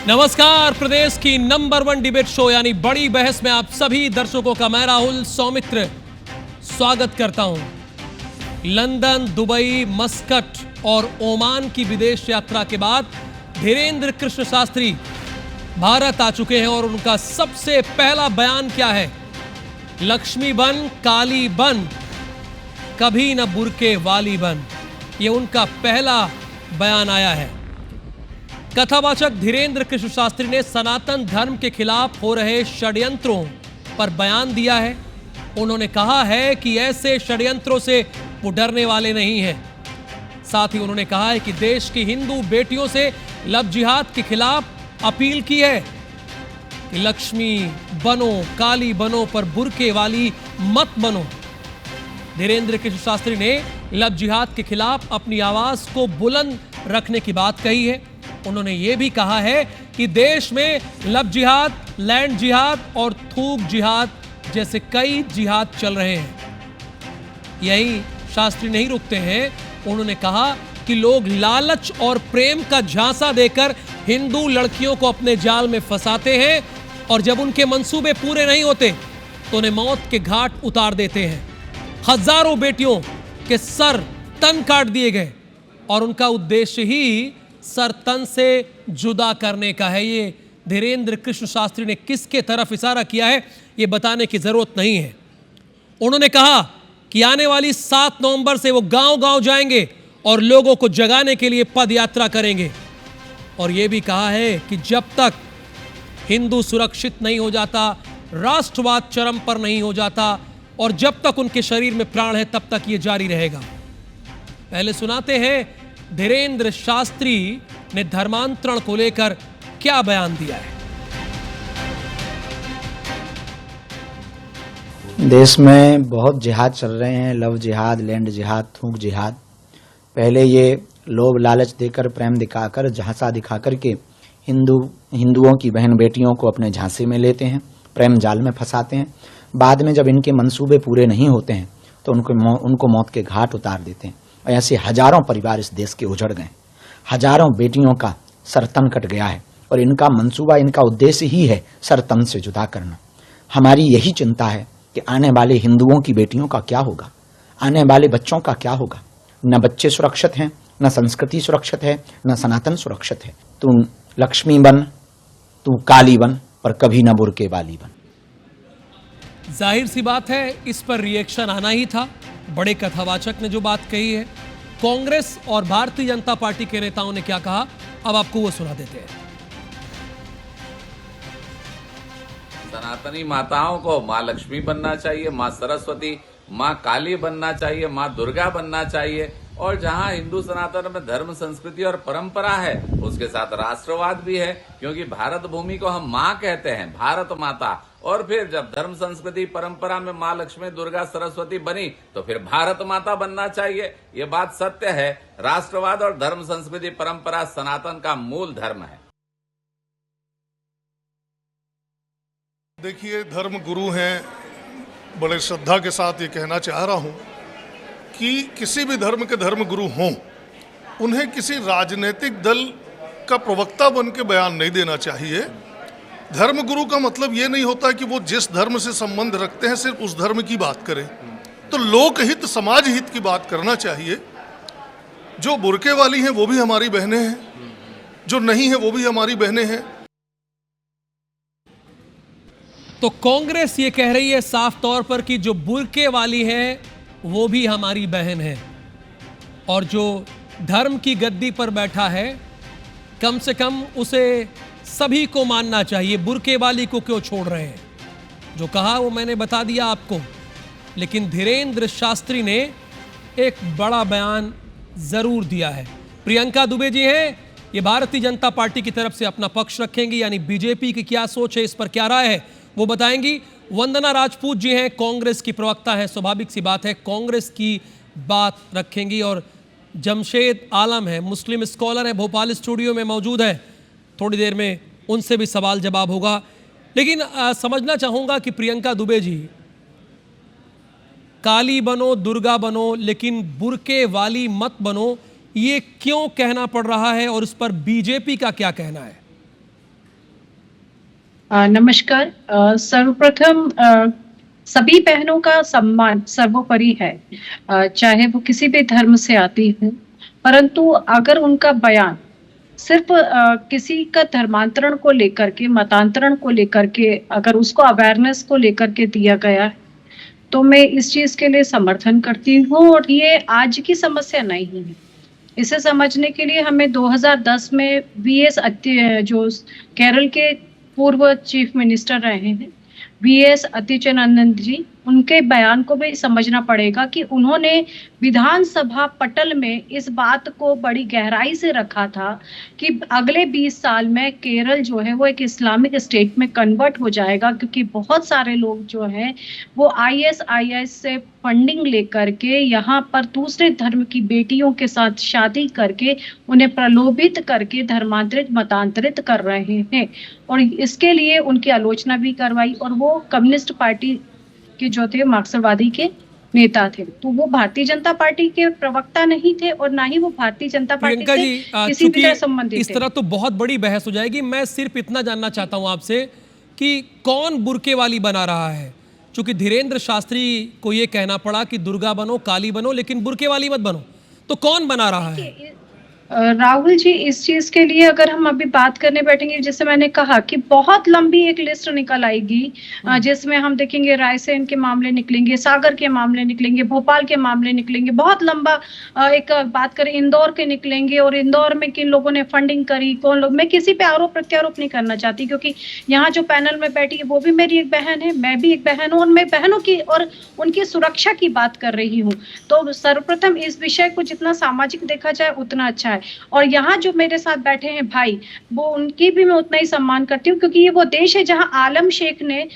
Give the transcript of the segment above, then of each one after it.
नमस्कार। प्रदेश की number 1 debate show यानी बड़ी बहस में आप सभी दर्शकों का मैं राहुल सौमित्र स्वागत करता हूं। लंदन, दुबई, मस्कट और ओमान की विदेश यात्रा के बाद धीरेंद्र कृष्ण शास्त्री भारत आ चुके हैं और उनका सबसे पहला बयान क्या है? लक्ष्मी बन, काली बन, कभी न बुरके वाली बन, ये उनका पहला बयान आया है। कथावाचक धीरेंद्र कृष्ण शास्त्री ने सनातन धर्म के खिलाफ हो रहे षड्यंत्रों पर बयान दिया है। उन्होंने कहा है कि ऐसे षड्यंत्रों से वो डरने वाले नहीं हैं। साथ ही उन्होंने कहा है कि देश की हिंदू बेटियों से लव जिहाद के खिलाफ अपील की है कि लक्ष्मी बनो, काली बनो, पर बुरके वाली मत बनो। धीरेंद्र कृष्ण शास्त्री ने लव जिहाद के खिलाफ अपनी आवाज को बुलंद रखने की बात कही है। उन्होंने ये भी कहा है कि देश में लव जिहाद, लैंड जिहाद और थूक जिहाद जैसे कई जिहाद चल रहे हैं। यही शास्त्री नहीं रुकते हैं। उन्होंने कहा कि लोग लालच और प्रेम का झांसा देकर हिंदू लड़कियों को अपने जाल में फंसाते हैं और जब उनके मंसूबे पूरे नहीं होते तो उन्हें मौत के घाट उतार देते हैं। हजारों बेटियों के सर तन काट दिए गए और उनका उद्देश्य ही सर तन से जुदा करने का है। ये धीरेंद्र कृष्ण शास्त्री ने किसके तरफ इशारा किया है ये बताने की जरूरत नहीं है। उन्होंने कहा कि आने वाली 7 नवंबर से वो गांव-गांव जाएंगे और लोगों को जगाने के लिए पद यात्रा करेंगे। और ये भी कहा है कि जब तक हिंदू सुरक्षित नहीं हो जाता, राष्ट्रवाद चरम पर नहीं हो जाता और जब तक उनके शरीर में प्राण है तब तक ये जारी रहेगा। पहले सुनाते हैं धीरेंद्र शास्त्री ने धर्मांतरण को लेकर क्या बयान दिया है। देश में बहुत जिहाद चल रहे हैं, लव जिहाद, लैंड जिहाद, थूक जिहाद। पहले ये लोभ लालच देकर, प्रेम दिखाकर, झांसा दिखाकर के हिंदुओं की बहन बेटियों को अपने झांसे में लेते हैं, प्रेम जाल में फंसाते हैं। बाद में जब इनके मंसूबे पूरे नहीं होते हैं तो उनको मौत के घाट उतार देते हैं। और ऐसे हजारों परिवार इस देश के उजड़ गए, हजारों बेटियों का सर तन कट गया है और इनका मंसूबा, इनका उद्देश्य ही है सर तन से जुदा करना। हमारी यही चिंता है कि आने वाले हिंदुओं की बेटियों का क्या होगा, आने वाले बच्चों का क्या होगा। न बच्चे सुरक्षित हैं, न संस्कृति सुरक्षित है, न सनातन सुरक्षित है। तू लक्ष्मी बन, तू काली बन, पर कभी न बुरके वाली बन। जाहिर सी बात है इस पर रिएक्शन आना ही था। बड़े कथावाचक ने जो बात कही है। कांग्रेस और भारतीय जनता पार्टी के नेताओं ने क्या कहा, अब आपको वो सुना देते हैं। सनातनी माताओं को माँ लक्ष्मी बनना चाहिए, माँ सरस्वती, माँ काली बनना चाहिए, माँ दुर्गा बनना चाहिए। और जहाँ हिंदू सनातन में धर्म, संस्कृति और परंपरा है उसके साथ राष्ट्रवाद भी है, क्योंकि भारत भूमि को हम माँ कहते हैं, भारत माता। और फिर जब धर्म, संस्कृति, परंपरा में माँ लक्ष्मी, दुर्गा, सरस्वती बनी तो फिर भारत माता बनना चाहिए। ये बात सत्य है। राष्ट्रवाद और धर्म, संस्कृति, परंपरा सनातन का मूल धर्म है। देखिए, धर्म गुरु हैं, बड़े श्रद्धा के साथ ये कहना चाह रहा हूं कि किसी भी धर्म के धर्म गुरु हों, उन्हें किसी राजनीतिक दल का प्रवक्ता बन के बयान नहीं देना चाहिए। धर्म गुरु का मतलब ये नहीं होता कि वो जिस धर्म से संबंध रखते हैं सिर्फ उस धर्म की बात करें। तो लोकहित, समाज हित की बात करना चाहिए। जो बुरके वाली हैं वो भी हमारी बहनें हैं, जो नहीं है वो भी हमारी बहनें हैं। तो कांग्रेस ये कह रही है साफ तौर पर कि जो बुरके वाली है वो भी हमारी बहन है और जो धर्म की गद्दी पर बैठा है कम से कम उसे सभी को मानना चाहिए। बुरके वाली को क्यों छोड़ रहे हैं? जो कहा वो मैंने बता दिया आपको। लेकिन धीरेंद्र शास्त्री ने एक बड़ा बयान जरूर दिया है। प्रियंका दुबे जी हैं, ये भारतीय जनता पार्टी की तरफ से अपना पक्ष रखेंगी, यानी बीजेपी की क्या सोच है, इस पर क्या राय है वो बताएंगी। वंदना राजपूत जी हैं, कांग्रेस की प्रवक्ता हैं, स्वाभाविक सी बात है कांग्रेस की बात रखेंगी। और जमशेद आलम है, मुस्लिम स्कॉलर है, भोपाल स्टूडियो में मौजूद है। थोड़ी देर में उनसे भी सवाल जवाब होगा। लेकिन समझना चाहूंगा कि प्रियंका दुबे जी, काली बनो, दुर्गा बनो, लेकिन बुरके वाली मत बनो, ये क्यों कहना पड़ रहा है और इस पर बीजेपी का क्या कहना है? नमस्कार। सर्वप्रथम सभी बहनों का सम्मान सर्वोपरि है, चाहे वो किसी भी धर्म से आती हो। परंतु अगर उनका बयान सिर्फ किसी का धर्मांतरण को लेकर के, मतांतरण को लेकर के, अगर उसको अवेयरनेस को लेकर के दिया गया है, तो मैं इस चीज़ के लिए समर्थन करती हूँ और ये आज की समस्या नहीं है। इसे समझने के लिए हमें 2010 में वीएस जो केरल के पूर्व चीफ मिनिस्टर रहे हैं, वीएस अच्युतानंदन जी, उनके बयान को भी समझना पड़ेगा कि उन्होंने विधानसभा पटल में इस बात को बड़ी गहराई से रखा था कि अगले 20 साल में केरल जो है वो एक इस्लामिक स्टेट में कन्वर्ट हो जाएगा, क्योंकि बहुत सारे लोग जो हैं वो आईएसआईएस से फंडिंग लेकर के यहाँ पर दूसरे धर्म की बेटियों के साथ शादी करके उन्हें प्रलोभित करके धर्मांतरित मतांतरित कर रहे हैं, और इसके लिए उनकी आलोचना भी करवाई। और वो कम्युनिस्ट पार्टी के जो थे मार्क्सवादी के नेता थे, तो वो भारतीय जनता पार्टी के प्रवक्ता नहीं थे और ना ही वो भारतीय जनता पार्टी प्रियंका से जी, किसी भी तरह चूंकि संबंधित इस थे। तरह तो बहुत बड़ी बहस हो जाएगी। मैं सिर्फ इतना जानना चाहता हूं आपसे कि कौन बुर्के वाली बना रहा है। चूंकि धीरेन्द्र शास्त्री को यह कहना पड़ा कि दुर्गा बनो, काली बनो, लेकिन बुर्के वाली मत बनो, तो कौन बना रहा है? राहुल जी, इस चीज के लिए अगर हम अभी बात करने बैठेंगे, जैसे मैंने कहा कि बहुत लंबी एक लिस्ट निकल आएगी, जिसमें हम देखेंगे रायसेन के मामले निकलेंगे, सागर के मामले निकलेंगे, भोपाल के मामले निकलेंगे, बहुत लंबा एक बात करें इंदौर के निकलेंगे, और इंदौर में किन लोगों ने फंडिंग करी, कौन लोग। मैं किसी पे आरोप प्रत्यारोप नहीं करना चाहती, क्योंकि यहाँ जो पैनल में बैठी है वो भी मेरी एक बहन है, मैं भी एक बहन हूँ, और मैं बहनों की और उनकी सुरक्षा की बात कर रही हूँ। तो सर्वप्रथम इस विषय को जितना सामाजिक देखा जाए उतना अच्छा है। और यहाँ जो मेरे साथ बैठे हैं भाई, वो उनकी भी मैं उतना ही सम्मान करती हूँ, क्योंकि ये वो देश है जहाँ आलम शेख ने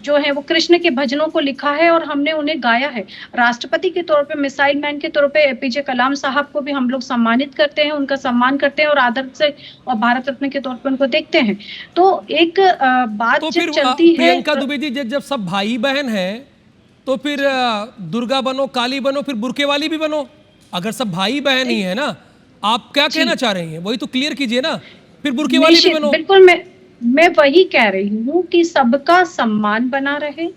जो है वो कृष्ण के भजनों को लिखा है और हमने उन्हें गाया है। राष्ट्रपति के तौर पे, मिसाइल मैन के तौर पे एपीजे कलाम साहब को भी हम लोग सम्मानित करते हैं, उनका सम्मान करते हैं और आदर से और भारत रत्न के तौर पे उनको देखते हैं। तो एक बात तो जब फिर चलती है, प्रियंका दुबे जी, जब सब भाई बहन हैं तो फिर दुर्गा बनो, काली बनो, फिर बुर्के वाली भी बनो। अगर सब भाई बहन ही है ना, आप क्या कहना चाह रही हैं? वही तो क्लियर कीजिए ना। फिर बुर्के वाली भी बनो। बिल्कुल, मैं वही कह रही हूँ कि सबका सम्मान बना रहे,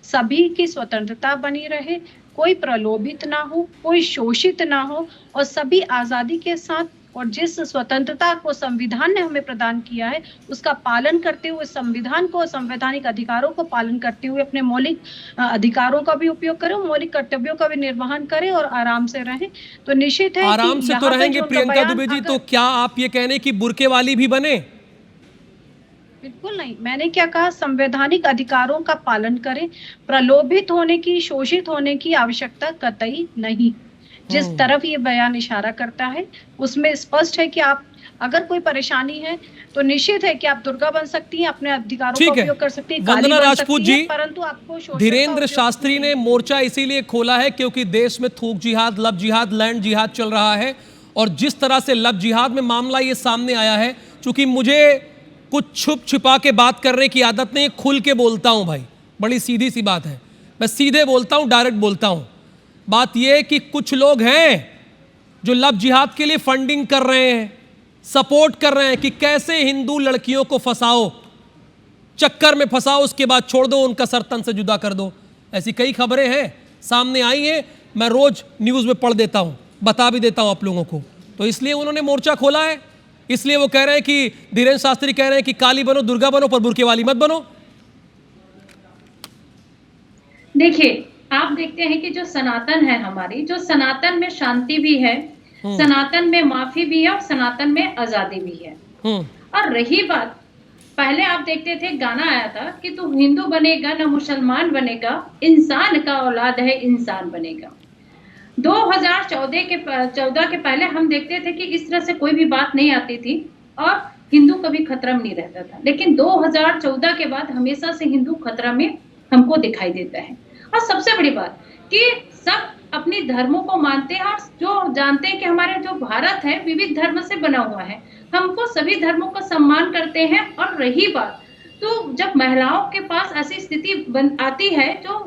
सभी की स्वतंत्रता बनी रहे, कोई प्रलोभित ना हो, कोई शोषित ना हो, और सभी आजादी के साथ, और जिस स्वतंत्रता को संविधान ने हमें प्रदान किया है उसका पालन करते हुए, संविधान को, संवैधानिक अधिकारों को पालन करते हुए अपने मौलिक अधिकारों का भी उपयोग करें, मौलिक कर्तव्यों का भी निर्वहन करें और आराम से रहें। तो निश्चित है आराम से तो रहेंगे प्रियंका दुबे जी, तो क्या आप ये कहने की बुर्के वाली भी बने? बिल्कुल नहीं। मैंने क्या कहा, संवैधानिक अधिकारों का पालन करें, प्रलोभित होने की, शोषित होने की आवश्यकता कतई नहीं। जिस तरफ ये बयान इशारा करता है उसमें स्पष्ट है कि आप, अगर कोई परेशानी है तो निश्चित है कि आप दुर्गा बन सकती हैं, अपने अधिकारों का उपयोग कर सकती हैं, काली वंदना बन राजपूत सकती हैं, जी, परंतु आपको शोषण का धीरेन्द्र उपयोग शास्त्री ने मोर्चा इसीलिए खोला है क्योंकि देश में थूक जिहाद, लब जिहाद, लैंड जिहाद चल रहा है। और जिस तरह से लब जिहाद में मामला ये सामने आया है, चूंकि मुझे कुछ छुप छिपा के बात करने की आदत नहीं, खुल के बोलता हूं भाई, बड़ी सीधी सी बात है, मैं सीधे बोलता हूं, डायरेक्ट बोलता हूं। बात यह है कि कुछ लोग हैं जो लब जिहाद के लिए फंडिंग कर रहे हैं, सपोर्ट कर रहे हैं कि कैसे हिंदू लड़कियों को फंसाओ, चक्कर में फंसाओ, उसके बाद छोड़ दो, उनका सर तन से जुदा कर दो। ऐसी कई खबरें हैं, सामने आई हैं, मैं रोज न्यूज में पढ़ देता हूं, बता भी देता हूं आप लोगों को। तो इसलिए उन्होंने मोर्चा खोला है, इसलिए वो कह रहे हैं कि धीरेन्द्र शास्त्री कह रहे हैं कि काली बनो, दुर्गा बनो, पर बुर्के वाली मत बनो। देखिए, आप देखते हैं कि जो सनातन है हमारी, जो सनातन में शांति भी है, सनातन में माफी भी है और सनातन में आजादी भी है। और रही बात, पहले आप देखते थे गाना आया था कि तू हिंदू बनेगा ना मुसलमान बनेगा, इंसान का औलाद है इंसान बनेगा। 2014 के पहले हम देखते थे कि इस तरह से कोई भी बात नहीं आती थी और हिंदू कभी खतरा में नहीं रहता था, लेकिन 2014 के बाद हमेशा से हिंदू खतरा में हमको दिखाई देता है। और सबसे बड़ी बात कि सब अपनी धर्मों को मानते हैं और जो जानते हैं कि हमारे जो भारत है विविध धर्म से बना हुआ है, हमको सभी धर्मों का सम्मान करते हैं। और रही बात, तो जब महिलाओं के पास ऐसी स्थिति आती है जो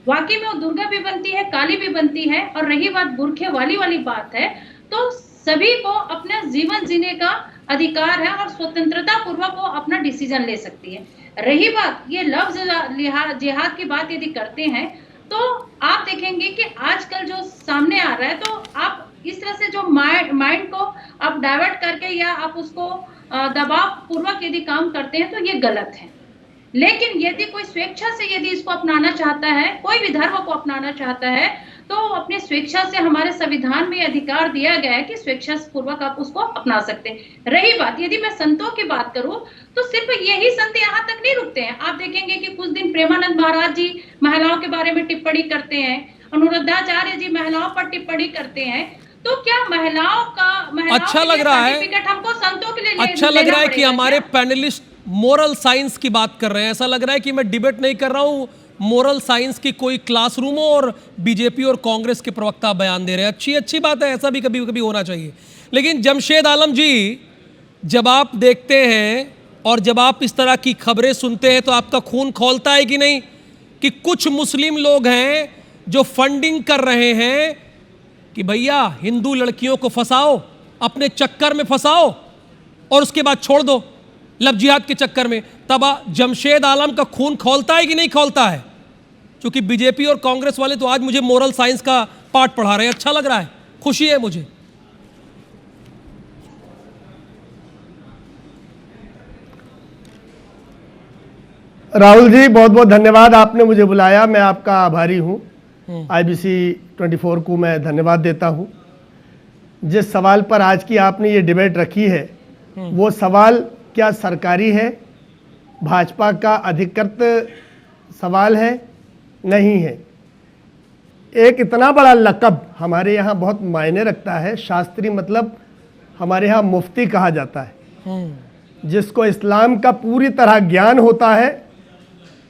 वाकई में वो दुर्गा भी बनती है, काली भी बनती है, और रही बात बुर्खे वाली बात है, तो सभी को अपना जीवन जीने का अधिकार है और स्वतंत्रता पूर्वक वो अपना डिसीजन ले सकती है। रही बात ये लफ्ज जिहाद की बात यदि करते हैं तो आप देखेंगे कि आजकल जो सामने आ रहा है, तो आप इस तरह से जो माइंड को आप डाइवर्ट करके या आप उसको दबाव पूर्वक यदि काम करते हैं तो ये गलत है। लेकिन यदि कोई स्वेच्छा से यदि इसको अपनाना चाहता है, कोई भी धर्म को अपनाना चाहता है, तो अपनी स्वेच्छा से हमारे संविधान में अधिकार दिया गया है कि स्वेच्छा पूर्वक आप उसको अपना सकते हैं। रही बात यदि मैं संतों की बात करूं तो सिर्फ यही संत यहाँ तक नहीं रुकते हैं। आप देखेंगे कि कुछ दिन प्रेमानंद महाराज जी महिलाओं के बारे में टिप्पणी करते हैं, अनुरुद्धाचार्य जी महिलाओं पर टिप्पणी करते हैं। तो क्या महिलाओं अच्छा लग रहा है, हमको संतों के लिए अच्छा लग रहा है कि हमारे पैनलिस्ट मोरल साइंस की बात कर रहे हैं। ऐसा लग रहा है कि मैं डिबेट नहीं कर रहा हूं, मोरल साइंस की कोई क्लासरूम हो और बीजेपी और कांग्रेस के प्रवक्ता बयान दे रहे हैं। अच्छी बात है, ऐसा भी कभी कभी होना चाहिए। लेकिन जमशेद आलम जी, जब आप देखते हैं और जब आप इस तरह की खबरें सुनते हैं तो आपका खून खौलता है कि नहीं कि कुछ मुस्लिम लोग हैं जो फंडिंग कर रहे हैं कि भैया हिंदू लड़कियों को फंसाओ, अपने चक्कर में फंसाओ और उसके बाद छोड़ दो लव जिहाद के चक्कर में। तब जमशेद आलम का खून खौलता है कि नहीं खौलता है? क्योंकि बीजेपी और कांग्रेस वाले तो आज मुझे मोरल साइंस का पाठ पढ़ा रहे हैं। अच्छा लग रहा है, खुशी है मुझे। राहुल जी, बहुत बहुत धन्यवाद, आपने मुझे बुलाया, मैं आपका आभारी हूं। IBC 24 को मैं धन्यवाद देता हूं। जिस सवाल पर आज की आपने ये डिबेट रखी है वो सवाल क्या सरकारी है, भाजपा का अधिकृत सवाल है? नहीं है। एक इतना बड़ा लक़ब हमारे यहाँ बहुत मायने रखता है। शास्त्री मतलब हमारे यहाँ मुफ्ती कहा जाता है, जिसको इस्लाम का पूरी तरह ज्ञान होता है,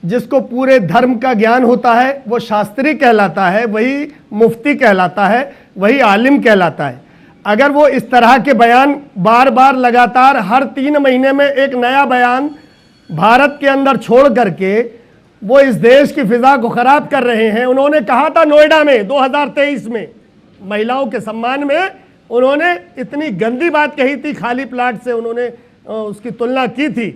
जिसको पूरे धर्म का ज्ञान होता है, वो शास्त्री कहलाता है, वही मुफ्ती कहलाता है, वही आलिम कहलाता है। अगर वो इस तरह के बयान बार बार लगातार हर 3 महीने में एक नया बयान भारत के अंदर छोड़ करके वो इस देश की फिजा को खराब कर रहे हैं। उन्होंने कहा था नोएडा में 2023 में महिलाओं के सम्मान में, उन्होंने इतनी गंदी बात कही थी, खाली प्लाट से उन्होंने उसकी तुलना की थी,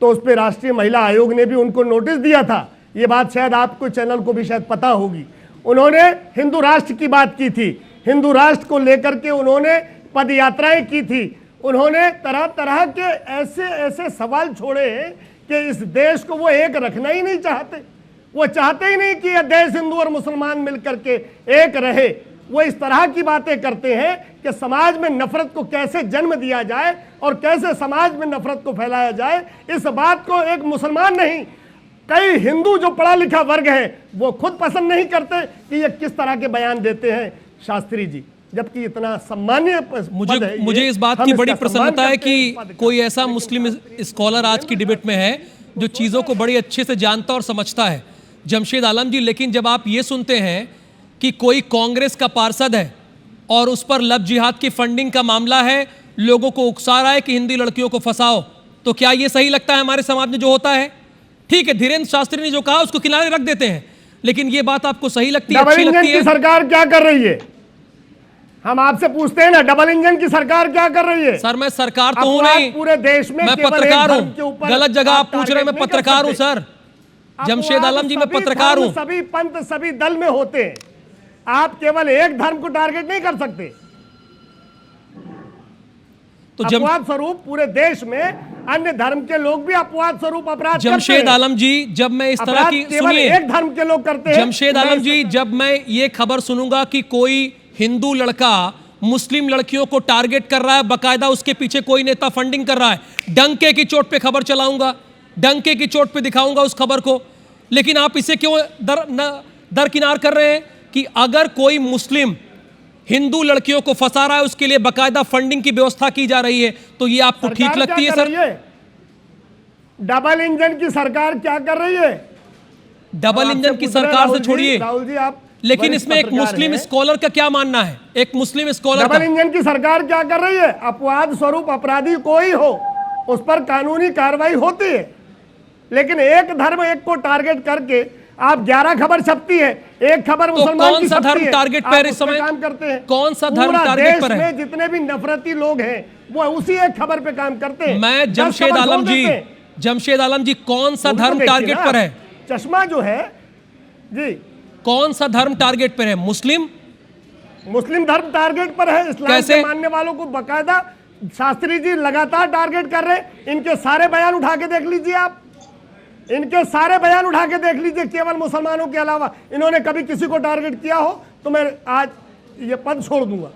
तो उस पर राष्ट्रीय महिला आयोग ने भी उनको नोटिस दिया था। ये बात शायद आपको चैनल को भी शायद पता होगी। उन्होंने हिंदू राष्ट्र की बात की थी, हिंदू राष्ट्र को लेकर के उन्होंने पद यात्राएं की थी। उन्होंने तरह तरह के ऐसे ऐसे सवाल छोड़े कि इस देश को वो एक रखना ही नहीं चाहते। वो चाहते ही नहीं कि यह देश हिंदू और मुसलमान मिलकर के एक रहे। वो इस तरह की बातें करते हैं कि समाज में नफरत को कैसे जन्म दिया जाए और कैसे समाज में नफरत को फैलाया जाए। इस बात को एक मुसलमान नहीं, कई हिंदू जो पढ़ा लिखा वर्ग है वो खुद पसंद नहीं करते कि ये किस तरह के बयान देते हैं शास्त्री जी, जबकि इतना सम्मान्य मुझे इस बात की बड़ी प्रसन्नता है कि कोई ऐसा मुस्लिम स्कॉलर आज की डिबेट में है जो चीज़ों को बड़ी अच्छे से जानता और समझता है, जमशेद आलम जी। लेकिन जब आप ये सुनते हैं कि कोई कांग्रेस का पार्षद है और उस पर लव जिहाद की फंडिंग का मामला है, लोगों को उकसा रहा है कि हिंदी लड़कियों को फंसाओ, तो क्या ये सही लगता है हमारे समाज में जो होता है? ठीक है, धीरेन्द्र शास्त्री ने जो कहा उसको किनारे रख देते हैं, लेकिन ये बात आपको सही लगती है, अच्छी लगती है? सरकार क्या कर रही है, हम आपसे पूछते हैं ना, डबल इंजन की सरकार क्या कर रही है? सर मैं सरकार तो हूं नहीं, पूरे देश में मैं पत्रकार हूं। गलत जगह आप पूछ रहे हैं, मैं पत्रकार हूं सर। जमशेद आलम जी, मैं पत्रकार हूं। सभी पंथ सभी दल में होते हैं, आप केवल एक धर्म को टारगेट नहीं कर सकते। तो अपवाद स्वरूप पूरे देश में अन्य धर्म के लोग भी अपवाद स्वरूप अपराध करते हैं। जमशेद आलम जी, जब मैं इस तरह की, सुनिए, एक धर्म के लोग करते हैं। जमशेद आलम जी, जब मैं ये खबर सुनूंगा कि कोई हिंदू लड़का मुस्लिम लड़कियों को टारगेट कर रहा है, बकायदा उसके पीछे कोई नेता फंडिंग कर रहा है, डंके की चोट पे खबर चलाऊंगा, डंके की चोट पे दिखाऊंगा उस खबर को। लेकिन आप इसे क्यों दरकिनार कर रहे हैं कि अगर कोई मुस्लिम हिंदू लड़कियों को फंसा रहा है, उसके लिए बकायदा फंडिंग की व्यवस्था की जा रही है, तो ये आपको ठीक लगती है सर? डबल इंजन की सरकार क्या कर रही है? डबल इंजन की सरकार से छोड़िए राहुल जी, आप, लेकिन इसमें एक मुस्लिम स्कॉलर का क्या मानना है? एक मुस्लिम स्कॉलर, डबल इंजन की सरकार क्या कर रही है? अपवाद स्वरूप अपराधी कोई हो उस पर कानूनी कार्रवाई होती है, लेकिन एक धर्म एक को टारगेट करके आप 11 खबर छपती है, एक खबर मुसलमान कौन सा धर्म टारगेट पर इस समय काम करते हैं? कौन सा धर्म टारगेट पर है? जितने भी नफरती लोग हैं वो उसी एक खबर पे काम करते हैं। मैं 10 जमशेद खबर आलम छोड़ जी, देते हैं। जमशेद आलम जी, कौन सा वो भी तो धर्म देखिए टारगेट ना, पर है? चश्मा जो है जी, कौन सा धर्म टारगेट पर है? मुस्लिम धर्म टारगेट पर है। इस्लाम कैसे? के मानने वालों को बकायदा शास्त्री जी लगातार टारगेट कर रहे हैं। इनके सारे बयान उठा के देख लीजिए आप, इनके सारे बयान उठा के देख लीजिए। केवल मुसलमानों के अलावा इन्होंने कभी किसी को टारगेट किया हो तो मैं आज ये पद छोड़ दूंगा।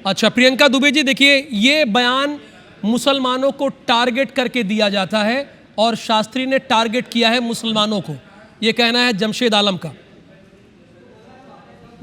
अच्छा प्रियंका दुबे जी, देखिए ये बयान मुसलमानों को टारगेट करके दिया जाता है और शास्त्री ने टारगेट किया है मुसलमानों को, ये कहना है जमशेद आलम का।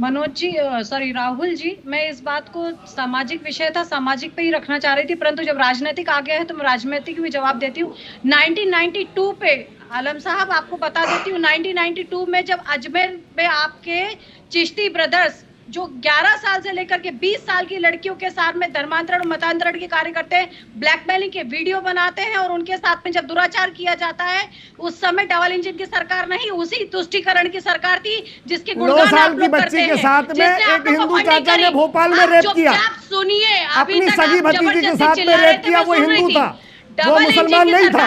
मनोज जी, सॉरी राहुल जी, मैं इस बात को सामाजिक विषय था, सामाजिक पे ही रखना चाह रही थी, परंतु जब राजनीतिक आ गया है तो मैं राजनीतिक भी जवाब देती हूँ। 1992 पे आलम साहब आपको बता देती हूँ, 1992 में जब अजमेर में आपके चिश्ती ब्रदर्स जो 11 साल से लेकर के 20 साल की लड़कियों के साथ में धर्मांतरण मतांतरण के कार्य करते हैं, ब्लैकमेलिंग के वीडियो बनाते हैं और उनके साथ में जब दुराचार किया जाता है, उस समय डबल इंजन की सरकार नहीं, उसी तुष्टीकरण की सरकार थी जिसके 9 साल की बच्ची के साथ में एक हिंदू चाचा ने भोपाल में रेप किया। सुनिए, अपनी सगी भतीजी के साथ में रेप किया, वो हिंदू था, वो मुसलमान नहीं था।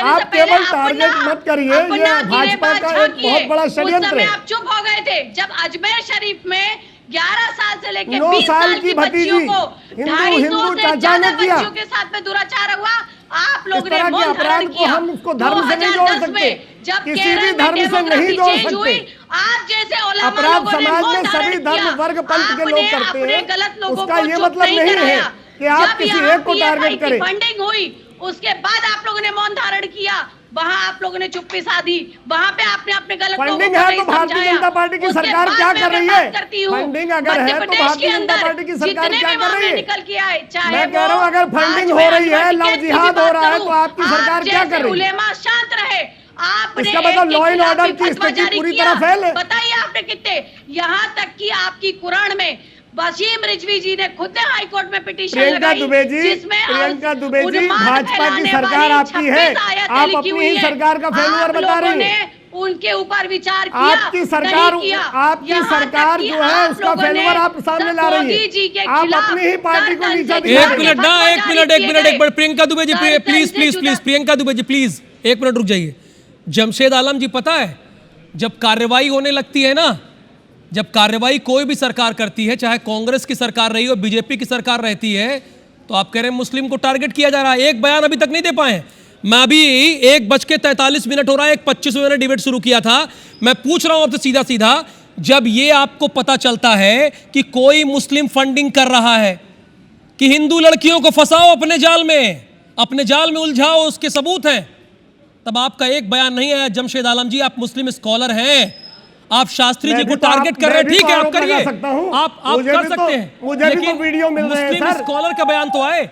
आप केवल टारगेट मत करिए, ये भाजपा का एक बहुत बड़ा षड्यंत्र है। आप चुप हो गए थे जब अजमेर शरीफ में 11 साल से लेकर 9 20 साल साल की की बच्चियों को हिंदू चाचा ने किया। बच्चियों के साथ में दुराचार हुआ, आप लोग इस ने तरह के मौन अपराध धारण को किया। हम उसको धर्म से नहीं जोड़ 2010 सकते, में जब किसी केरल भी में धर्म से डेमोक्रेसी नहीं जोड़ चेंज हुई, सकते। आप जैसे उलमा अपराध लोगों ने समाज मौन में धारण सभी किया। धर्म वर्ग पंथ के लोग आपने करते अपने हैं, गलत लोगों उसका को ये चुप मतलब नहीं है कराया। कि आप जब किसी यहाँ एक को टारगेट PFI की करें। फंडिंग हुई, उसके बाद आप लोगों ने मौन धारण किया, वहां आप लोगों ने चुप्पी साधी, वहां पे आपने अपने गलत लोगों फंडिंग को है नहीं तो भारतीय समझाया। जनता पार्टी की उसके सरकार बाद क्या मैं कर रही बात है? करती हूँ, फंडिंग अगर है मध्य तो प्रदेश भारतीय के जनता अंदर पार्टी की सरकार जितने क्या भी कर रही मामले है? निकल के आए, चाहे मैं कह रहा हूँ अगर फंडिंग आज हो मैं रही है, अनवर लव टिकैत की जिहाद बात हो रहा है, करूं, तो आपकी सरकार आप क्या जैसे कर रही है? उलेमा शांत रहे, आपने इसका मतलब एक के लॉ एंड खिलाफ ऑर्डर भी की फतवा स्थिति जारी पूरी किया। तरह फेल है। बताइए आपने कितने, यहाँ तक कि आपकी कुरान में वसीम रिजवी जी ने खुद ने हाई कोर्ट में पिटीशन प्रियंका लगाई, दुबे जी, जिसमें प्रियंका दुबे जी, उन्माद भाजपा की फैलाने सरकार वाली आपकी है, 26 आयतें आप लिखी अपनी हुई ही है। सरकार का फेल्यूर आप बता रही लोगों हैं। ने उनके ऊपर विचार किया, आपकी सरकार, नहीं किया। आपकी यहाँ तक सरकार कि जो है आप उसका लोगों फेल्यूर ने आप सामने ला रही मोदी जी के है। आप खिलाफ अपनी ही पार्टी को दर्जन नीचा से दिखा एक रही मिनट है। ना, एक मिनट, एक मिनट, एक minute, Priyanka Dubey ji, please please please please, Priyanka Dubey ji please एक मिनट रुक जाइए। जमशेद आलम जी, पता है जब कार्रवाई होने लगती है ना, जब कार्रवाई कोई भी सरकार करती है, चाहे कांग्रेस की सरकार रही हो, बीजेपी की सरकार रहती है, तो आप कह रहे हैं मुस्लिम को टारगेट किया जा रहा है। एक बयान अभी तक नहीं दे पाए हैं। मैं अभी 1:43 हो रहा है, 1:25 में मैंने डिबेट शुरू किया था। मैं पूछ रहा हूं आपसे सीधा सीधा, जब ये आपको पता चलता है कि कोई मुस्लिम फंडिंग कर रहा है, कि हिंदू लड़कियों को फंसाओ अपने जाल में उलझाओ, उसके सबूत हैं, तब आपका एक बयान नहीं आया। जमशेद आलम जी, आप मुस्लिम स्कॉलर हैं, आप शास्त्री जी को टारगेट कर रहे हैं, ठीक है, आप करिए, आप कर सकते हैं, मुझे भी तो वीडियो मिल रहे हैं मुस्लिम सर, स्कॉलर का बयान तो आए।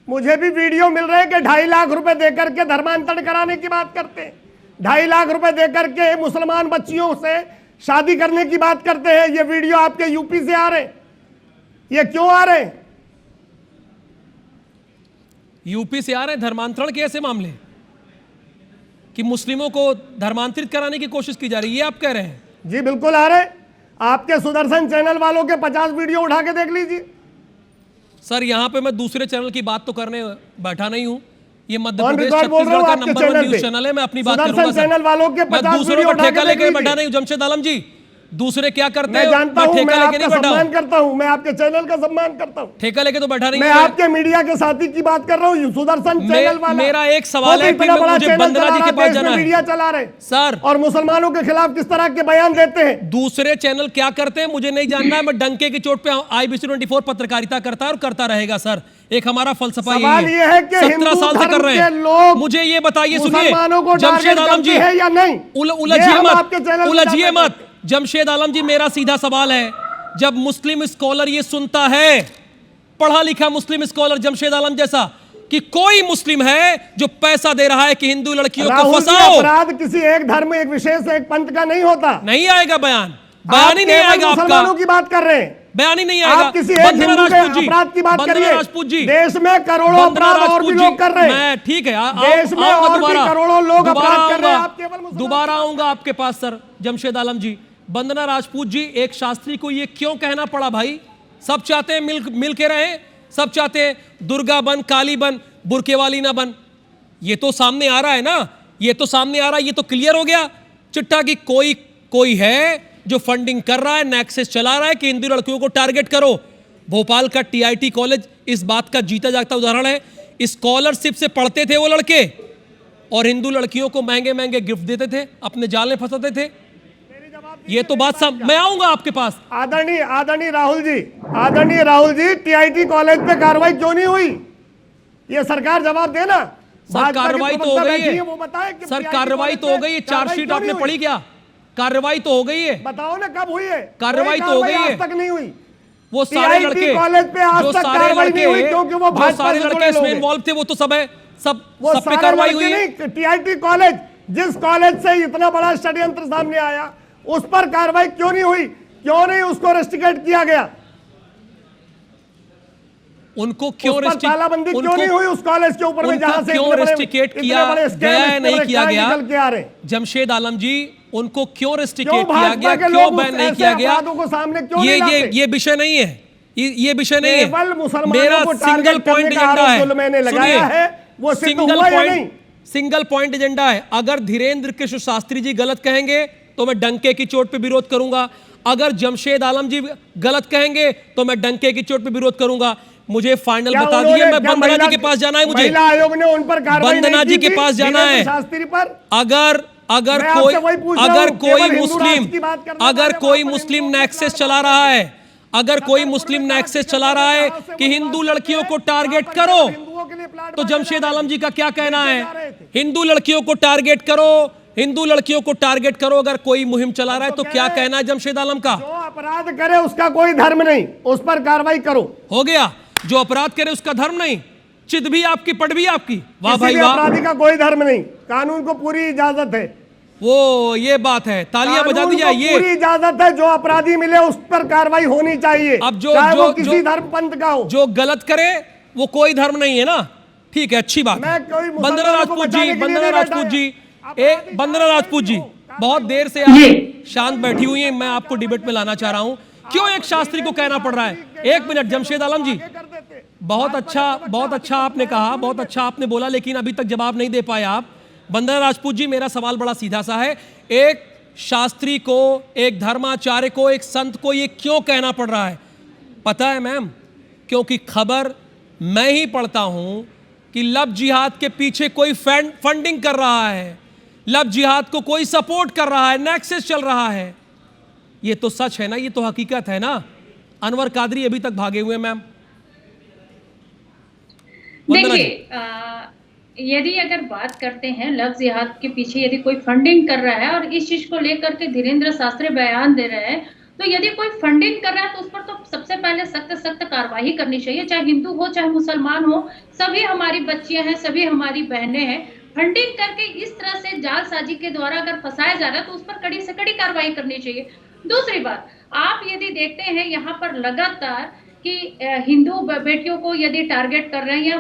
मुझे भी वीडियो मिल रहे हैं कि 2.5 लाख रुपए देकर के धर्मांतरण कराने की बात करते हैं, 2.5 लाख रुपए देकर के मुसलमान बच्चियों से शादी करने की बात करते हैं। ये वीडियो आपके यूपी से आ रहे हैं, ये क्यों आ रहे हैं? यूपी से आ रहे हैं धर्मांतरण के ऐसे मामले कि मुस्लिमों को धर्मांतरित कराने की कोशिश की जा रही है, ये आप कह रहे हैं? जी बिल्कुल आ रहे हैं। आपके सुदर्शन चैनल वालों के 50 वीडियो उठा के देख लीजिए। सर यहां पे मैं दूसरे चैनल की बात तो करने बैठा नहीं हूं, ये मध्य ऑन प्रदेश रिकॉर्ड बोल रहा छत्तीसगढ़ हूं का आपके नंबर 1 चैनल न्यूज पे। चैनल है, मैं अपनी बात सुदर्शन करूंगा सर। चैनल वालों के मैं 50 दूसरों वीडियो को उठा ठेका के लेके देख बैठा लीजिए। नहीं हूं। जमशेद आलम जी, दूसरे क्या करते मैं हो, जानता हूं, मैं ठेका लेके आपका नहीं बैठा सम्मान हूं, करता हूं, मैं आपके चैनल का सम्मान करता हूं। ठेका लेके तो बैठा नहीं मैं हूं। आपके मीडिया के साथी की बात कर रहा हूं, सुदर्शन चैनल वाला। मेरा एक सवाल है कि इतना बड़ा मुझे चैनल बंदना चला जी रहा के है, पास देश में जाना है मीडिया चला रहे सर, और मुसलमानों के खिलाफ किस तरह के बयान देते हैं। दूसरे चैनल क्या करते हैं मुझे नहीं जानना है, मैं डंके की चोट पे IBC 24 पत्रकारिता करता है और करता रहेगा सर। एक हमारा फलसफा सवाल यही ये है कि 17 हिंदू साल से कर धर्म रहे के हैं। लोग मुझे ये बताइए, सुनिए मुसलमानों को जमशेद टारगेट आलम जी, करते हैं या नहीं? उलझिए हम मत, आपके चैनल पे उलझिए जाकर मत। जमशेद आलम जी, मेरा सीधा सवाल है, जब मुस्लिम स्कॉलर ये सुनता है, पढ़ा लिखा मुस्लिम स्कॉलर जमशेद आलम जैसा, कि कोई मुस्लिम है जो पैसा दे रहा है कि हिंदू लड़कियों को राहुल जी, फंसाओ, अपराध किसी एक धर्म, एक विशेष, एक पंथ का नहीं होता। नहीं आएगा बयान आप ही नहीं केवल आएगा आपका, मुसलमानों की बात कर रहे हैं, बयान ही नहीं आएगा। आप किसी एक वंदना हिंदू के राजपूत जी, अपराध की बात वंदना करिए। राजपूत जी, देश में करोड़ों वंदना अपराध और भी राजपूत लोग जी, कर रहे हैं। मैं ठीक है, देश में आऊंगा और भी दोबारा, करोड़ों लोग दोबारा अपराध कर रहे हैं, आऊंगा, आप केवल मुसलमान। दोबारा आऊंगा आपके पास सर। जमशेद आलम जी, वंदना राजपूत जी, एक शास्त्री को ये क्यों कहना पड़ा भाई? सब चाहते हैं मिल के रहें, सब चाहते हैं दुर्गा बन, काली बन, बुरके वाली ना बन। ये तो सामने आ रहा है ना, ये तो सामने आ रहा है, ये तो क्लियर हो गया चिट्ठा कि कोई है जो फंडिंग कर रहा है, नेक्सस चला रहा है कि हिंदू लड़कियों को टारगेट करो। भोपाल का टीआईटी कॉलेज इस बात का जीता जागता उदाहरण है। स्कॉलरशिप से पढ़ते थे वो लड़के और हिंदू लड़कियों को महंगे महंगे गिफ्ट देते थे, अपने जाल में फंसाते थे। ये तो बात सब, मैं आऊंगा आपके पास। आदरणीय राहुल जी, टीआईटी कॉलेज पे कार्रवाई क्यों नहीं हुई, ये सरकार जवाब देना। सर कार्रवाई तो हो गई है, वो बताए कि सर कार्रवाई तो हो गई है। चार्जशीट आपने पढ़ी क्या? कार्रवाई तो हो गई है, बताओ ना कब हुई है? कार्रवाई तो हो गई है, आज तक नहीं हुई। वो सारे लड़के कॉलेज पे आज तक कार्रवाई नहीं हुई क्योंकि वो जो सारे लड़के इसमें इन्वॉल्व थे वो तो सब है, सब पे कार्रवाई हुई है। टीआईटी कॉलेज, जिस कॉलेज से इतना बड़ा षड्यंत्र सामने आया, उस पर कार्रवाई क्यों नहीं हुई? क्यों नहीं उसको रेस्ट्रिकेट किया गया? उनको क्यों तालाबंदी क्यों नहीं हुई उस कॉलेज के ऊपर में, जहां से क्यों रेस्ट्रिकेट किया गया, नहीं किया गया? जमशेद आलम जी, उनको क्यों रेस्ट्रिकेट किया गया, क्यों बैन नहीं किया गया? ये विषय नहीं है, ये विषय नहीं है। मेरा सिंगल पॉइंट एजेंडा है, सिंगल पॉइंट एजेंडा है। अगर धीरेन्द्र कृष्ण शास्त्री जी गलत कहेंगे तो मैं डंके की चोट पे विरोध करूंगा, अगर जमशेद आलम जी गलत कहेंगे तो मैं डंके की चोट पे विरोध करूंगा। मुझे फाइनल बता दिए, मैं वंदना जी के पास जाना है, मुझे आयोग ने उन पर वंदना जी के पास जाना है। अगर कोई मुस्लिम नेक्सस चला रहा है, अगर कोई मुस्लिम नेक्सस चला रहा है कि हिंदू लड़कियों को टारगेट करो, तो जमशेद आलम जी का क्या कहना है? हिंदू लड़कियों को टारगेट करो, हिंदू लड़कियों को टारगेट करो। अगर कोई मुहिम चला रहा है तो क्या कहना है जमशेद आलम का? जो अपराध करे उसका कोई धर्म नहीं, उस पर कार्रवाई करो। हो गया, जो अपराध करे उसका धर्म नहीं, चित भी आपकी, पट भी आपकी। वाह भाई वाह, अपराधी का कोई धर्म नहीं, कानून को पूरी इजाजत है। वो ये बात है, तालियां बजा दी जाए। ये पूरी इजाजत है, जो अपराधी मिले उस पर कार्रवाई होनी चाहिए। अब जो किसी धर्म पंथ का हो, जो गलत करे वो कोई धर्म नहीं है ना, ठीक है, अच्छी बात है। वंदना राजपूत जी, वंदना राजपूत जी, वंदना राजपूत जी, बहुत देर से आप शांत बैठी हुई हैं, मैं आपको डिबेट में लाना चाह रहा हूं। क्यों एक शास्त्री को कहना पड़ रहा है? एक मिनट जमशेद आलम जी, बहुत अच्छा आपने कहा, बहुत अच्छा आपने बोला, लेकिन अभी तक जवाब नहीं दे पाए आप। वंदना राजपूत जी, मेरा सवाल बड़ा सीधा सा है, एक शास्त्री को, एक धर्माचार्य को, एक संत को ये क्यों कहना पड़ रहा है? पता है मैम, क्योंकि खबर मैं ही पढ़ता हूं कि लव जिहाद के पीछे कोई फंडिंग कर रहा है, लव जिहाद को कोई सपोर्ट कर रहा है, नेक्सस चल रहा है। ये तो सच है ना, ये तो हकीकत है ना। अनवर कादरी अभी तक भागे हुए मैम। देखिए, यदि अगर बात करते हैं लव जिहाद के पीछे यदि कोई फंडिंग कर रहा है और इस चीज को लेकर के धीरेन्द्र शास्त्री बयान दे रहे हैं, तो यदि कोई फंडिंग कर रहा है तो उस पर तो सबसे पहले सख्त कार्रवाई करनी चाहिए, चाहे हिंदू हो चाहे मुसलमान हो, सभी हमारी बच्चियां हैं, सभी हमारी बहनें हैं। फंडिंग करके इस तरह से जालसाजी के द्वारा अगर फंसाया जा रहा है तो उस पर कड़ी से कड़ी कार्रवाई करनी चाहिए। दूसरी बात, आप यदि देखते हैं यहाँ पर लगातार कि हिंदू बेटियों को यदि टारगेट कर रहे हैं या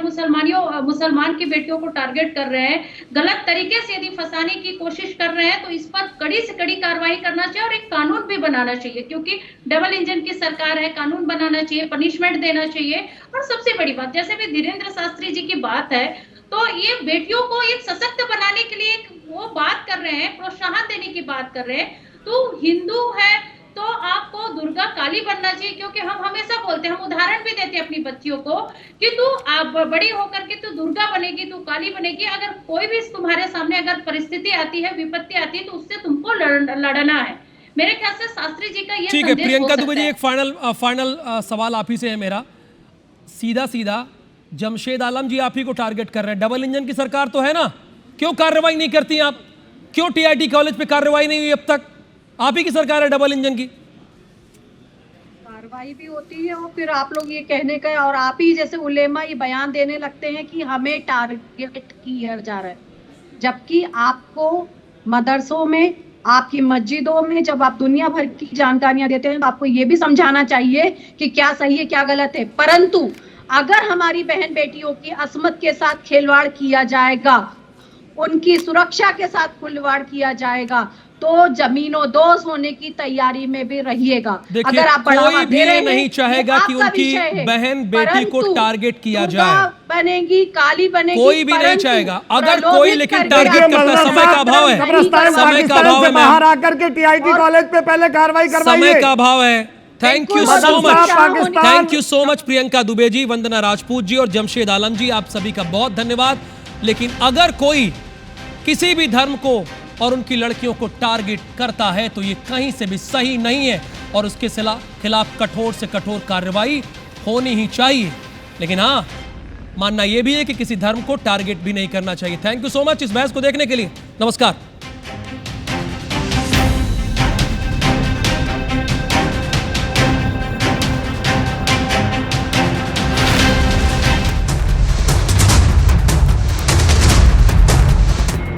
मुसलमान की बेटियों को टारगेट कर रहे हैं, गलत तरीके से यदि फंसाने की कोशिश कर रहे हैं, तो इस पर कड़ी से कड़ी कार्रवाई करना चाहिए और एक कानून भी बनाना चाहिए, क्योंकि डबल इंजन की सरकार है, कानून बनाना चाहिए, पनिशमेंट देना चाहिए। और सबसे बड़ी बात, जैसे भी धीरेन्द्र शास्त्री जी की बात है, तो ये बेटियों को एक सशक्त बनाने के लिए वो बात कर रहे हैं, प्रोत्साहन देने की बात कर रहे हैं। तो हिंदू है तो आपको दुर्गा काली बनना चाहिए, क्योंकि हम हमेशा बोलते हैं, हम उदाहरण भी देते हैं अपनी बच्चियों को कि तू आप बड़ी होकर के तू दुर्गा बनेगी, तू काली बनेगी। अगर कोई भी तुम्हारे सामने अगर परिस्थिति आती है, विपत्ति आती है, तो उससे तुमको लड़ना है। मेरे ख्याल से शास्त्री जी का ये ठीक है। प्रियंका दुबे जी, एक फाइनल सवाल आप ही से है मेरा, सीधा जमशेद आलम जी आप ही को टारगेट कर रहे हैं, डबल इंजन की सरकार तो है ना, क्यों कार्रवाई नहीं करती आप? क्यों टीआईटी कॉलेज पे कार्रवाई नहीं हुई अब तक? आप ही की सरकार है डबल इंजन की। कार्रवाई भी होती है और फिर आप लोग ये कहने का, और आप ही जैसे उलेमा ये बयान देने लगते हैं कि हमें टारगेट किया जा रहा है, जबकि आपको मदरसों में, आपकी मस्जिदों में जब आप दुनिया भर की जानकारियां देते हैं तो आपको ये भी समझाना चाहिए कि क्या सही है क्या गलत है। परंतु अगर हमारी बहन बेटियों की असमत के साथ खिलवाड़ किया जाएगा, उनकी सुरक्षा के साथ खिलवाड़ किया जाएगा, तो जमीनों दोष होने की तैयारी में भी रहिएगा। देखिए, अगर आप बढ़ावा कोई दे भी रहे हैं, नहीं चाहेगा ये कि आपका उनकी विषय है। बहन बेटी को परंतु टारगेट किया दुर्गा जाए। बनेगी, काली बनेगी, कोई भी नहीं परंतु चाहेगा। अगर प्रलोभित कोई लेकिन करके टारगेट आप करता है, समय का अभाव है, कब्रिस्तान समय का पाकिस्तान अभाव से है बाहर मैम, आकर के टीआईटी कॉलेज पे पहले कार्रवाई समय करवाइए। का अभाव है। थैंक यू बिल्कुल, सो मदरसा much, Pakistan. Thank you so much Priyanka Dubey ji, Vandana Rajput ji और जमशेद आलम जी, आप सभी का बहुत धन्यवाद। लेकिन अगर कोई किसी भी धर्म को और उनकी लड़कियों को टारगेट करता है तो ये कहीं से भी सही नहीं है और उसके खिलाफ कठोर से कठोर कार्रवाई होनी ही चाहिए। लेकिन हाँ, मानना यह भी है कि किसी धर्म को टारगेट भी नहीं करना चाहिए। थैंक यू सो मच इस बहस को देखने के लिए। नमस्कार।